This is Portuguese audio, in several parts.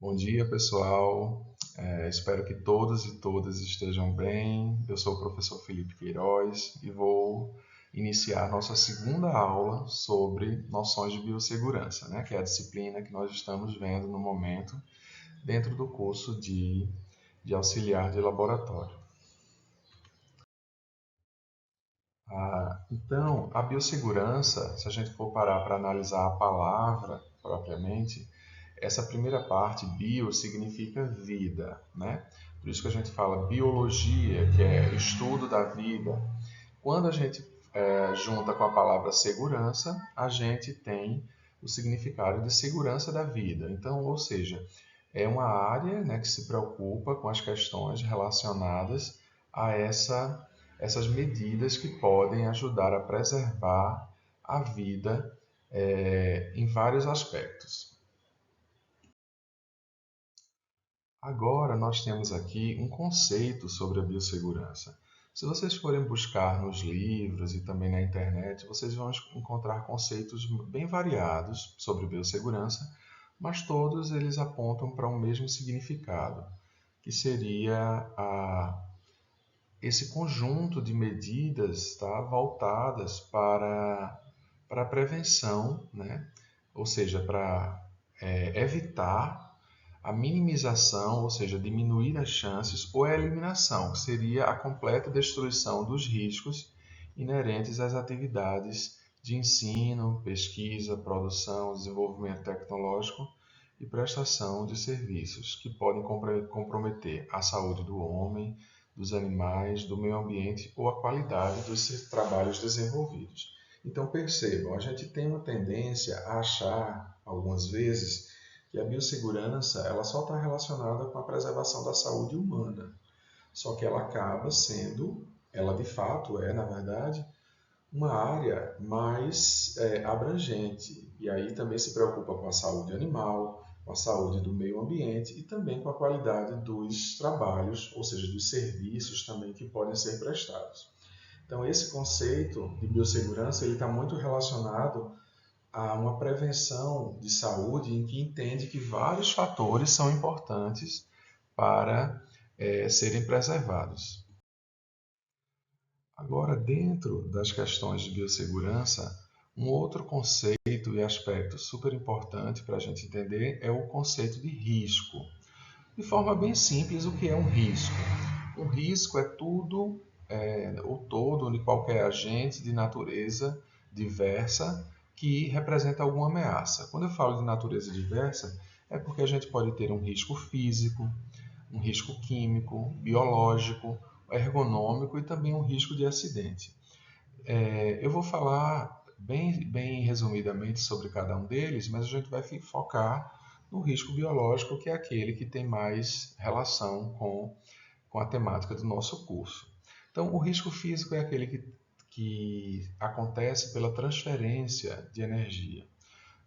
Bom dia, pessoal. Espero que todos e todas estejam bem. Eu sou o professor Felipe Queiroz e vou iniciar nossa segunda aula sobre noções de biossegurança, né, que é a disciplina que nós estamos vendo no momento dentro do curso de auxiliar de laboratório. Então, a biossegurança, se a gente for parar para analisar a palavra propriamente, essa primeira parte, bio, significa vida, né? Por isso que a gente fala biologia, que é estudo da vida. Quando a gente junta com a palavra segurança, a gente tem o significado de segurança da vida. Então, ou seja, é uma área, né, que se preocupa com as questões relacionadas a essas medidas que podem ajudar a preservar a vida em vários aspectos. Agora nós temos aqui um conceito sobre a biossegurança. Se vocês forem buscar nos livros e também na internet, vocês vão encontrar conceitos bem variados sobre biossegurança, mas todos eles apontam para um mesmo significado, que seria esse conjunto de medidas, tá, voltadas para a prevenção, né? Ou seja, para evitar a minimização, ou seja, diminuir as chances, ou a eliminação, que seria a completa destruição dos riscos inerentes às atividades de ensino, pesquisa, produção, desenvolvimento tecnológico e prestação de serviços que podem comprometer a saúde do homem, dos animais, do meio ambiente ou a qualidade dos trabalhos desenvolvidos. Então percebam, a gente tem uma tendência a achar, algumas vezes, que a biossegurança ela só está relacionada com a preservação da saúde humana. Só que ela acaba sendo, ela de fato é, na verdade, uma área mais abrangente. E aí também se preocupa com a saúde animal, com a saúde do meio ambiente e também com a qualidade dos trabalhos, ou seja, dos serviços também que podem ser prestados. Então, esse conceito de biossegurança ele está muito relacionado a uma prevenção de saúde em que entende que vários fatores são importantes para serem preservados. Agora, dentro das questões de biossegurança, um outro conceito e aspecto super importante para a gente entender é o conceito de risco. De forma bem simples, o que é um risco? Um risco é tudo, o todo de qualquer agente de natureza diversa que representa alguma ameaça. Quando eu falo de natureza diversa, é porque a gente pode ter um risco físico, um risco químico, biológico, ergonômico e também um risco de acidente. Eu vou falar bem resumidamente sobre cada um deles, mas a gente vai focar no risco biológico, que é aquele que tem mais relação com a temática do nosso curso. Então, o risco físico é aquele que acontece pela transferência de energia.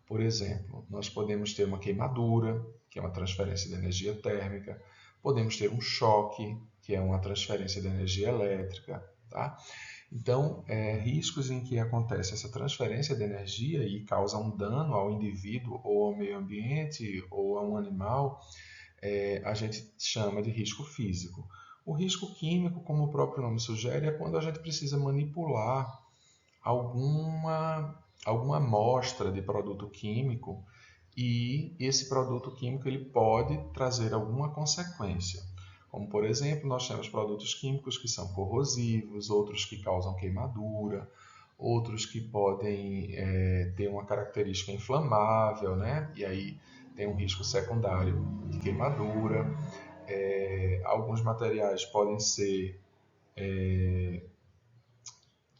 Por exemplo, nós podemos ter uma queimadura, que é uma transferência de energia térmica, podemos ter um choque, que é uma transferência de energia elétrica, tá? Então, riscos em que acontece essa transferência de energia e causa um dano ao indivíduo ou ao meio ambiente ou a um animal, a gente chama de risco físico. O risco químico, como o próprio nome sugere, é quando a gente precisa manipular alguma, alguma amostra de produto químico e esse produto químico ele pode trazer alguma consequência. Como, por exemplo, nós temos produtos químicos que são corrosivos, outros que causam queimadura, outros que podem ter uma característica inflamável, né? E aí tem um risco secundário de queimadura. Alguns materiais podem ser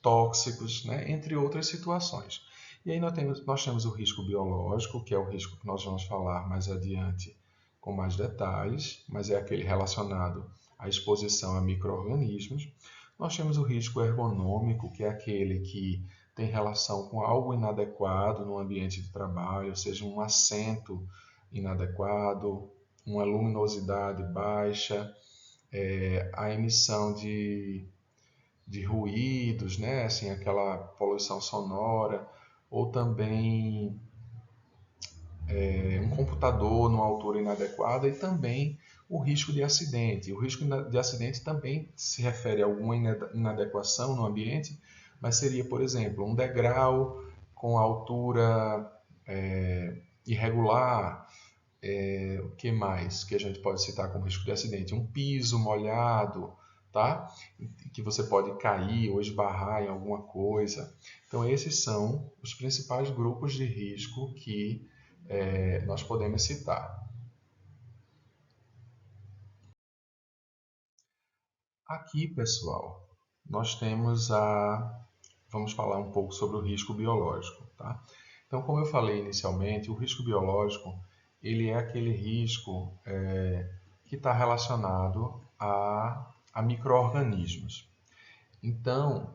tóxicos, né? Entre outras situações. E aí nós temos o risco biológico, que é o risco que nós vamos falar mais adiante com mais detalhes, mas é aquele relacionado à exposição a micro-organismos. Nós temos o risco ergonômico, que é aquele que tem relação com algo inadequado no ambiente de trabalho, seja um assento inadequado, uma luminosidade baixa, a emissão de ruídos, né? Assim, aquela poluição sonora, ou também um computador numa altura inadequada e também o risco de acidente. O risco de acidente também se refere a alguma inadequação no ambiente, mas seria, por exemplo, um degrau com altura irregular. O que mais que a gente pode citar como risco de acidente? Um piso molhado, tá? Que você pode cair ou esbarrar em alguma coisa. Então, esses são os principais grupos de risco que nós podemos citar. Aqui, pessoal, nós temos Vamos falar um pouco sobre o risco biológico, tá? Então, como eu falei inicialmente, o risco biológico, ele é aquele risco que está relacionado a micro-organismos. Então,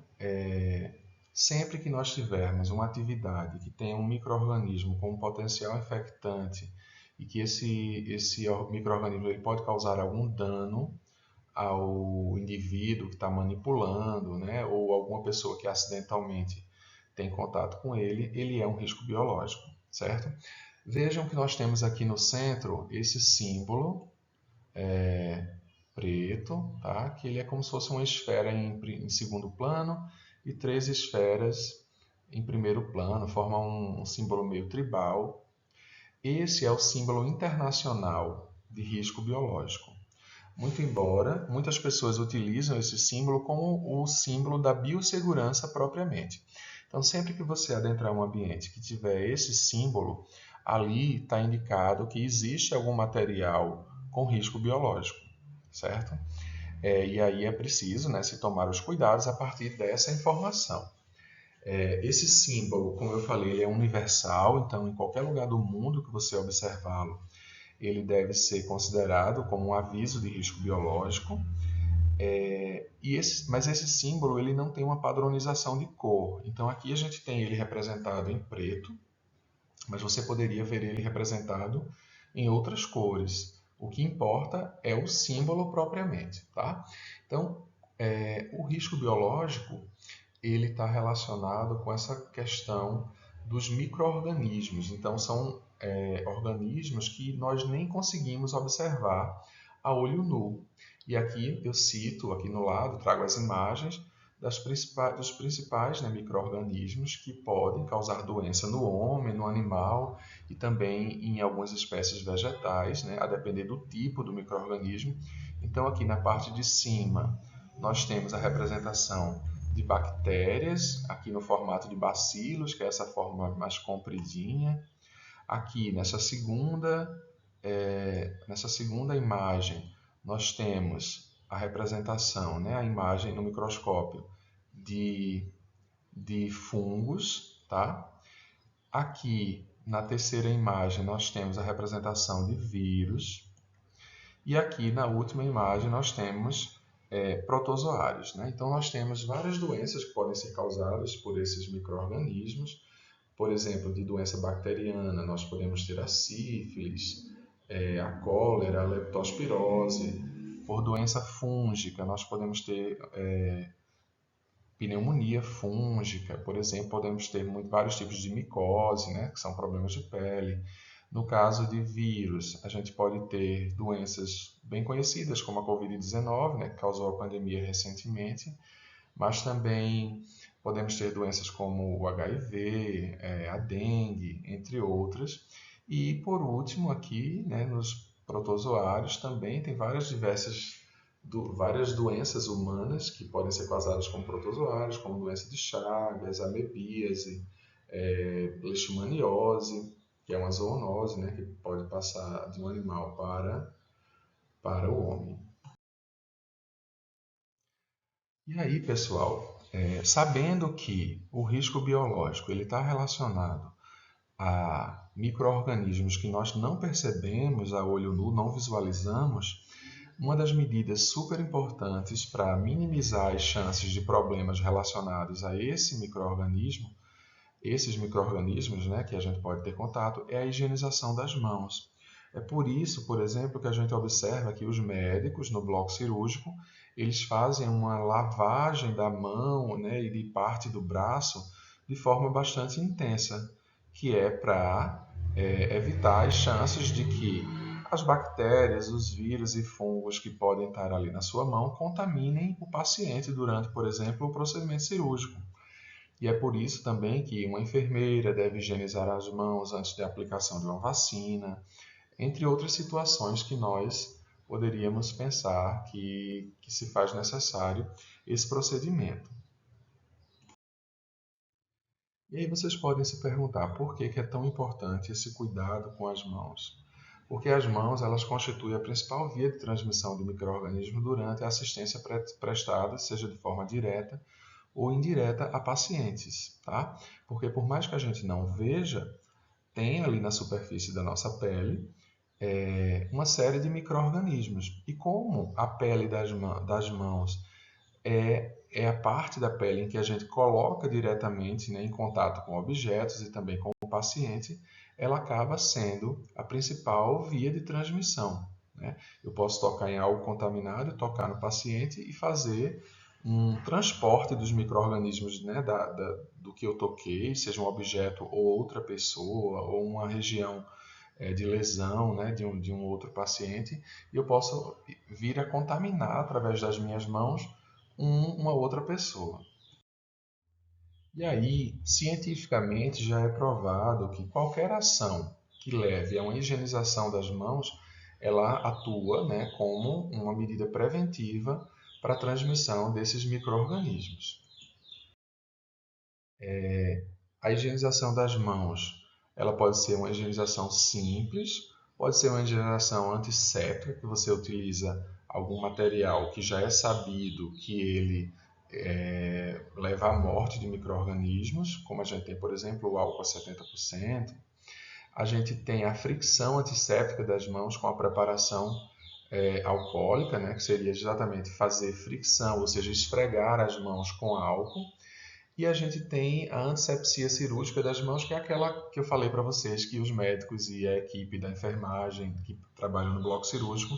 sempre que nós tivermos uma atividade que tenha um micro-organismo com um potencial infectante e que esse micro-organismo ele pode causar algum dano ao indivíduo que está manipulando, né, ou alguma pessoa que acidentalmente tem contato com ele, ele é um risco biológico, certo? Vejam que nós temos aqui no centro esse símbolo preto, tá? Que ele é como se fosse uma esfera em segundo plano e três esferas em primeiro plano, formam um símbolo meio tribal. Esse é o símbolo internacional de risco biológico. Muito embora muitas pessoas utilizam esse símbolo como o símbolo da biossegurança propriamente. Então, sempre que você adentrar um ambiente que tiver esse símbolo, ali está indicado que existe algum material com risco biológico, certo? E aí é preciso, né, se tomar os cuidados a partir dessa informação. Esse símbolo, como eu falei, ele é universal, então em qualquer lugar do mundo que você observá-lo, ele deve ser considerado como um aviso de risco biológico. Mas esse símbolo ele não tem uma padronização de cor. Então aqui a gente tem ele representado em preto, mas você poderia ver ele representado em outras cores. O que importa é o símbolo propriamente, tá? Então, o risco biológico ele está relacionado com essa questão dos micro-organismos. Então, são organismos que nós nem conseguimos observar a olho nu. E aqui eu cito, aqui no lado, trago as imagens dos principais, né, micro-organismos que podem causar doença no homem, no animal e também em algumas espécies vegetais, né, a depender do tipo do micro-organismo. Então, aqui na parte de cima, nós temos a representação de bactérias, aqui no formato de bacilos, que é essa forma mais compridinha. Aqui nessa segunda imagem, nós temos a representação, né, a imagem no microscópio de fungos, tá? Aqui na terceira imagem nós temos a representação de vírus e aqui na última imagem nós temos protozoários, né? Então nós temos várias doenças que podem ser causadas por esses micro-organismos. Por exemplo, de doença bacteriana, nós podemos ter a sífilis, a cólera, a leptospirose. Por doença fúngica, nós podemos ter pneumonia fúngica, por exemplo, podemos ter vários tipos de micose, né, que são problemas de pele. No caso de vírus, a gente pode ter doenças bem conhecidas, como a Covid-19, né, que causou a pandemia recentemente, mas também podemos ter doenças como o HIV, a dengue, entre outras. E por último, aqui, né, nos protozoários também tem várias doenças humanas que podem ser causadas com protozoários, como doença de Chagas, amebíase, leishmaniose, que é uma zoonose, né, que pode passar de um animal para o homem. E aí, pessoal, sabendo que o risco biológico ele está relacionado a micro-organismos que nós não percebemos a olho nu, não visualizamos, uma das medidas super importantes para minimizar as chances de problemas relacionados a esses micro-organismos, né, que a gente pode ter contato, é a higienização das mãos. É por isso, por exemplo, que a gente observa que os médicos no bloco cirúrgico, eles fazem uma lavagem da mão, né, e de parte do braço de forma bastante intensa, que é para evitar as chances de que as bactérias, os vírus e fungos que podem estar ali na sua mão contaminem o paciente durante, por exemplo, o procedimento cirúrgico. E é por isso também que uma enfermeira deve higienizar as mãos antes da aplicação de uma vacina, entre outras situações que nós poderíamos pensar que se faz necessário esse procedimento. E aí vocês podem se perguntar por que é tão importante esse cuidado com as mãos. Porque as mãos elas constituem a principal via de transmissão de micro-organismos durante a assistência prestada, seja de forma direta ou indireta a pacientes, tá? Porque por mais que a gente não veja, tem ali na superfície da nossa pele uma série de micro-organismos. E como a pele das mãos é a parte da pele em que a gente coloca diretamente, né, em contato com objetos e também com o paciente, ela acaba sendo a principal via de transmissão, né? Eu posso tocar em algo contaminado, tocar no paciente e fazer um transporte dos micro-organismos, né, do que eu toquei, seja um objeto ou outra pessoa, ou uma região de lesão, né, de um outro paciente, e eu posso vir a contaminar através das minhas mãos uma outra pessoa. E aí, cientificamente, já é provado que qualquer ação que leve a uma higienização das mãos, ela atua, né, como uma medida preventiva para a transmissão desses micro-organismos. A higienização das mãos, ela pode ser uma higienização simples, pode ser uma higienização antisséptica, que você utiliza algum material que já é sabido que ele leva à morte de micro-organismos, como a gente tem, por exemplo, o álcool a 70%. A gente tem a fricção antisséptica das mãos com a preparação alcoólica, né, que seria exatamente fazer fricção, ou seja, esfregar as mãos com álcool. E a gente tem a antisepsia cirúrgica das mãos, que é aquela que eu falei para vocês que os médicos e a equipe da enfermagem que trabalham no bloco cirúrgico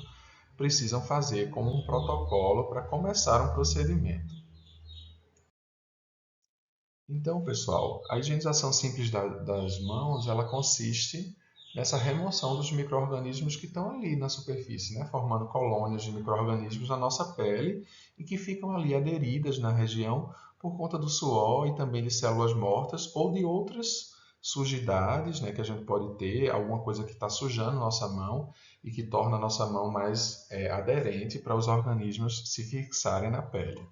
precisam fazer como um protocolo para começar um procedimento. Então, pessoal, a higienização simples das mãos, ela consiste nessa remoção dos micro-organismos que estão ali na superfície, né, formando colônias de micro-organismos na nossa pele e que ficam ali aderidas na região por conta do suor e também de células mortas ou de outras sujidades, né, que a gente pode ter, alguma coisa que está sujando nossa mão e que torna a nossa mão mais aderente para os organismos se fixarem na pele.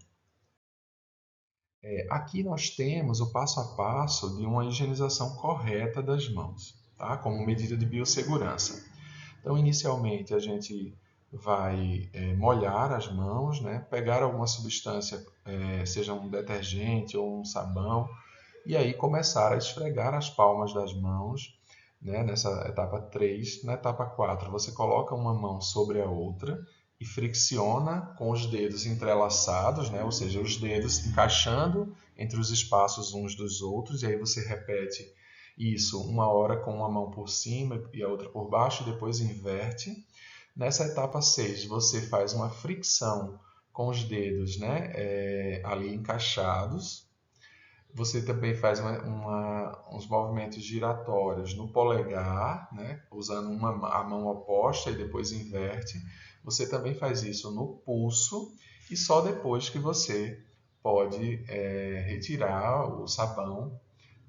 Aqui nós temos o passo a passo de uma higienização correta das mãos, tá? Como medida de biossegurança. Então, inicialmente, a gente vai molhar as mãos, né? Pegar alguma substância, seja um detergente ou um sabão, e aí começar a esfregar as palmas das mãos, né? Nessa etapa 3. Na etapa 4, você coloca uma mão sobre a outra e fricciona com os dedos entrelaçados, né? Ou seja, os dedos encaixando entre os espaços uns dos outros, e aí você repete isso uma hora com uma mão por cima e a outra por baixo, e depois inverte. Nessa etapa 6, você faz uma fricção com os dedos, né? Ali encaixados. Você também faz uns movimentos giratórios no polegar, né? Usando a mão oposta e depois inverte. Você também faz isso no pulso e só depois que você pode retirar o sabão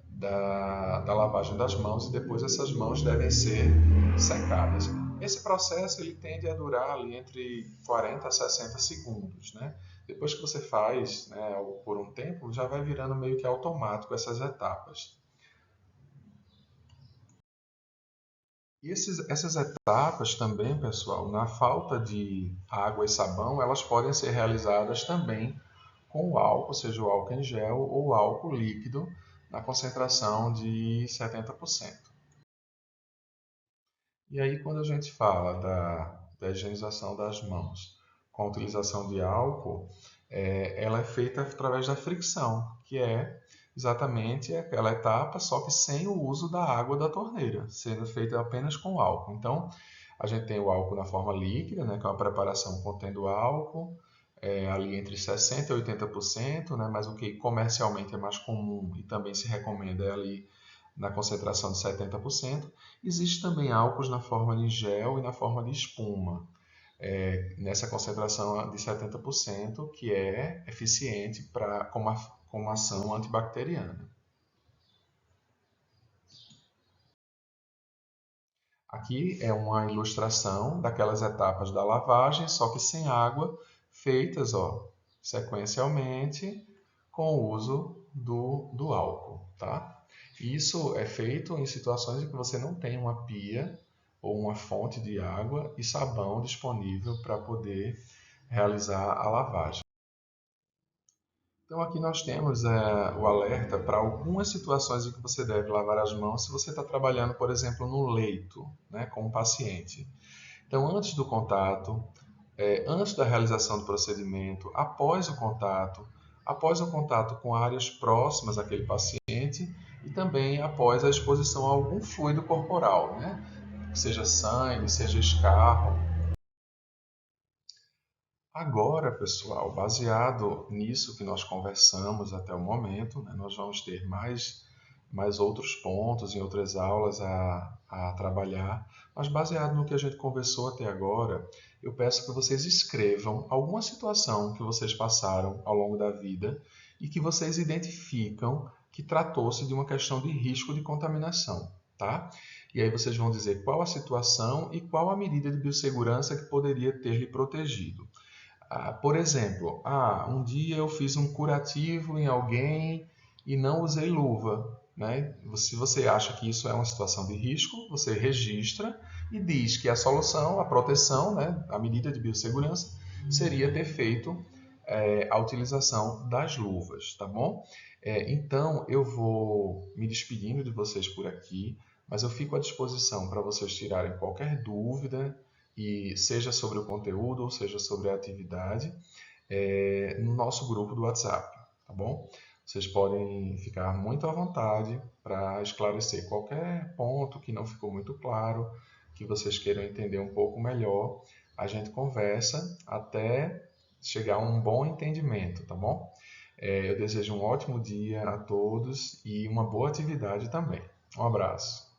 da lavagem das mãos e depois essas mãos devem ser secadas. Esse processo ele tende a durar ali entre 40 a 60 segundos, né? Depois que você faz, né, por um tempo, já vai virando meio que automático essas etapas. E essas etapas também, pessoal, na falta de água e sabão, elas podem ser realizadas também com o álcool, seja o álcool em gel ou o álcool líquido, na concentração de 70%. E aí, quando a gente fala da higienização das mãos com a utilização de álcool, ela é feita através da fricção, que é exatamente aquela etapa, só que sem o uso da água da torneira, sendo feita apenas com álcool. Então, a gente tem o álcool na forma líquida, né, que é uma preparação contendo álcool, ali entre 60% e 80%, né, mas o que comercialmente é mais comum e também se recomenda é ali na concentração de 70%. Existe também álcools na forma de gel e na forma de espuma, nessa concentração de 70%, que é eficiente como ação antibacteriana. Aqui é uma ilustração daquelas etapas da lavagem, só que sem água, feitas sequencialmente com o uso do álcool. Tá? Isso é feito em situações em que você não tem uma pia ou uma fonte de água e sabão disponível para poder realizar a lavagem. Então aqui nós temos o alerta para algumas situações em que você deve lavar as mãos se você está trabalhando, por exemplo, no leito, né, com um paciente. Então, antes do contato, antes da realização do procedimento, após o contato com áreas próximas àquele paciente e também após a exposição a algum fluido corporal, né? Seja sangue, seja escarro. Agora, pessoal, baseado nisso que nós conversamos até o momento, né, nós vamos ter mais outros pontos em outras aulas a trabalhar, mas baseado no que a gente conversou até agora, eu peço que vocês escrevam alguma situação que vocês passaram ao longo da vida e que vocês identificam que tratou-se de uma questão de risco de contaminação, tá? E aí vocês vão dizer qual a situação e qual a medida de biossegurança que poderia ter lhe protegido. Por exemplo, um dia eu fiz um curativo em alguém e não usei luva, né? Se você acha que isso é uma situação de risco, você registra e diz que a solução, a proteção, né, a medida de biossegurança, seria ter feito a utilização das luvas, tá bom? Então, eu vou me despedindo de vocês por aqui, mas eu fico à disposição para vocês tirarem qualquer dúvida, e seja sobre o conteúdo ou seja sobre a atividade, no nosso grupo do WhatsApp, tá bom? Vocês podem ficar muito à vontade para esclarecer qualquer ponto que não ficou muito claro, que vocês queiram entender um pouco melhor. A gente conversa até chegar a um bom entendimento, tá bom? Eu desejo um ótimo dia a todos e uma boa atividade também. Um abraço.